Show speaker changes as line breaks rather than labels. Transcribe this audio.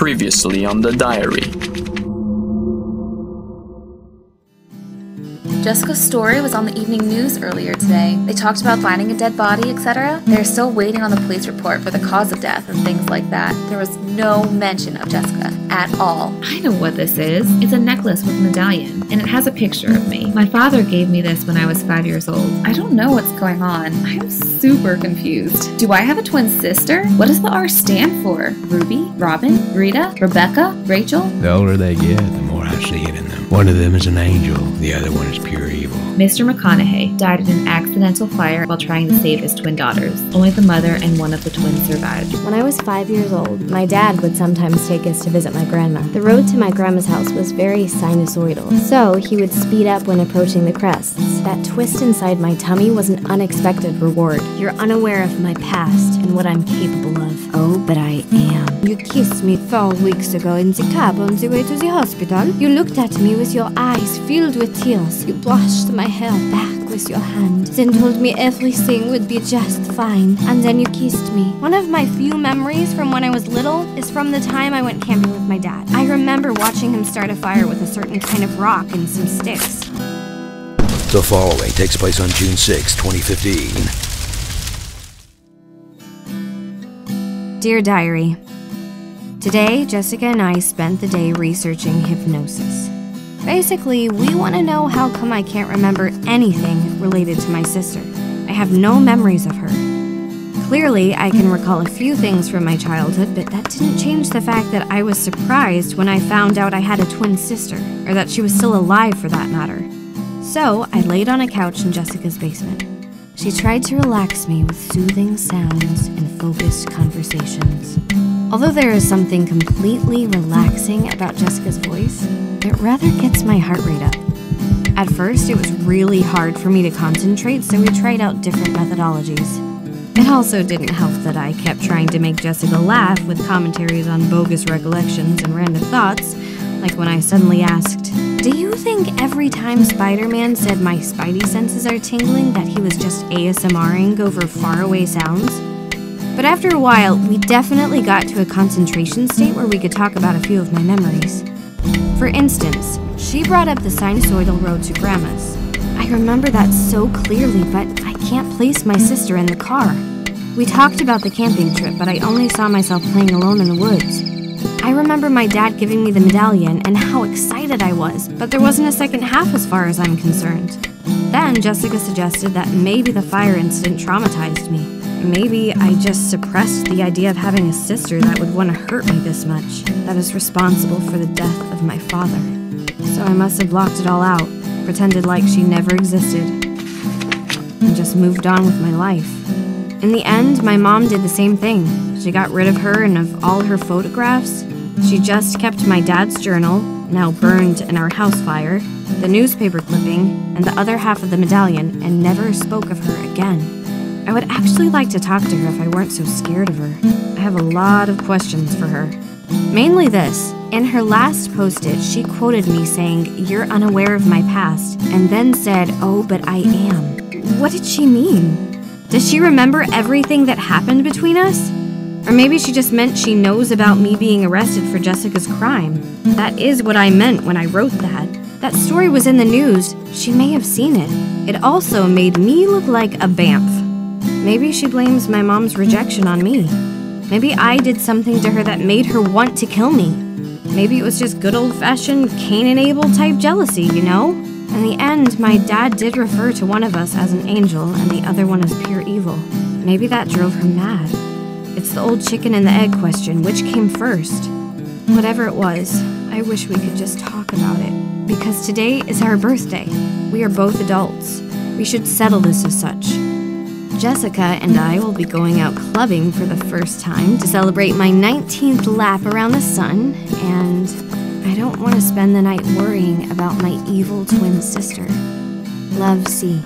Previously on the diary.
Jessica's story was on the evening news earlier today. They talked about finding a dead body, etc. They're still waiting on the police report for the cause of death and things like that. There was no mention of Jessica at all.
I know what this is. It's a necklace with a medallion, and it has a picture of me. My father gave me this when I was 5 years old.
I don't know what's going on. I'm super confused. Do I have a twin sister? What does the R stand for? Ruby? Robin? Rita? Rebecca? Rachel?
The older they get, the more I see it in them. One of them is an angel, the other one is pure evil.
Mr. McConaughey died in an accidental fire while trying to save his twin daughters. Only the mother and one of the twins survived.
When I was 5 years old, my dad would sometimes take us to visit my grandma. The road to my grandma's house was very sinusoidal, so he would speed up when approaching the crests. That twist inside my tummy was an unexpected reward. You're unaware of my past and what I'm capable of. Oh, but I am. You kissed me 4 weeks ago in the cab on the way to the hospital. You looked at me with your eyes filled with tears. You brushed my hair back with your hand, then told me everything would be just fine. And then you kissed me. One of my few memories from when I was little is from the time I went camping with my dad. I remember watching him start a fire with a certain kind of rock and some sticks.
The following takes place on June 6, 2015.
Dear Diary, today Jessica and I spent the day researching hypnosis. Basically, we want to know how come I can't remember anything related to my sister. I have no memories of her. Clearly, I can recall a few things from my childhood, but that didn't change the fact that I was surprised when I found out I had a twin sister, or that she was still alive for that matter. So, I laid on a couch in Jessica's basement. She tried to relax me with soothing sounds and focused conversations. Although there is something completely relaxing about Jessica's voice, it rather gets my heart rate up. At first, it was really hard for me to concentrate, so we tried out different methodologies. It also didn't help that I kept trying to make Jessica laugh with commentaries on bogus recollections and random thoughts, like when I suddenly asked, "Do you think every time Spider-Man said my spidey senses are tingling that he was just ASMRing over faraway sounds?" But after a while, we definitely got to a concentration state where we could talk about a few of my memories. For instance, she brought up the sinusoidal road to Grandma's. I remember that so clearly, but I can't place my sister in the car. We talked about the camping trip, but I only saw myself playing alone in the woods. I remember my dad giving me the medallion and how excited I was, but there wasn't a second half as far as I'm concerned. Then Jessica suggested that maybe the fire incident traumatized me. Maybe I just suppressed the idea of having a sister that would want to hurt me this much, that is responsible for the death of my father. So I must have blocked it all out, pretended like she never existed, and just moved on with my life. In the end, my mom did the same thing. She got rid of her and of all her photographs. She just kept my dad's journal, now burned in our house fire, the newspaper clipping, and the other half of the medallion, and never spoke of her again. I would actually like to talk to her if I weren't so scared of her. I have a lot of questions for her. Mainly this. In her last post-it, she quoted me saying, "You're unaware of my past," and then said, "Oh, but I am." What did she mean? Does she remember everything that happened between us? Or maybe she just meant she knows about me being arrested for Jessica's crime. That is what I meant when I wrote that. That story was in the news. She may have seen it. It also made me look like a bamf. Maybe she blames my mom's rejection on me. Maybe I did something to her that made her want to kill me. Maybe it was just good old-fashioned Cain and Abel type jealousy, you know? In the end, my dad did refer to one of us as an angel and the other one as pure evil. Maybe that drove her mad. It's the old chicken and the egg question, which came first? Whatever it was, I wish we could just talk about it. Because today is our birthday. We are both adults. We should settle this as such. Jessica and I will be going out clubbing for the first time to celebrate my 19th lap around the sun, and I don't want to spend the night worrying about my evil twin sister. Love, C.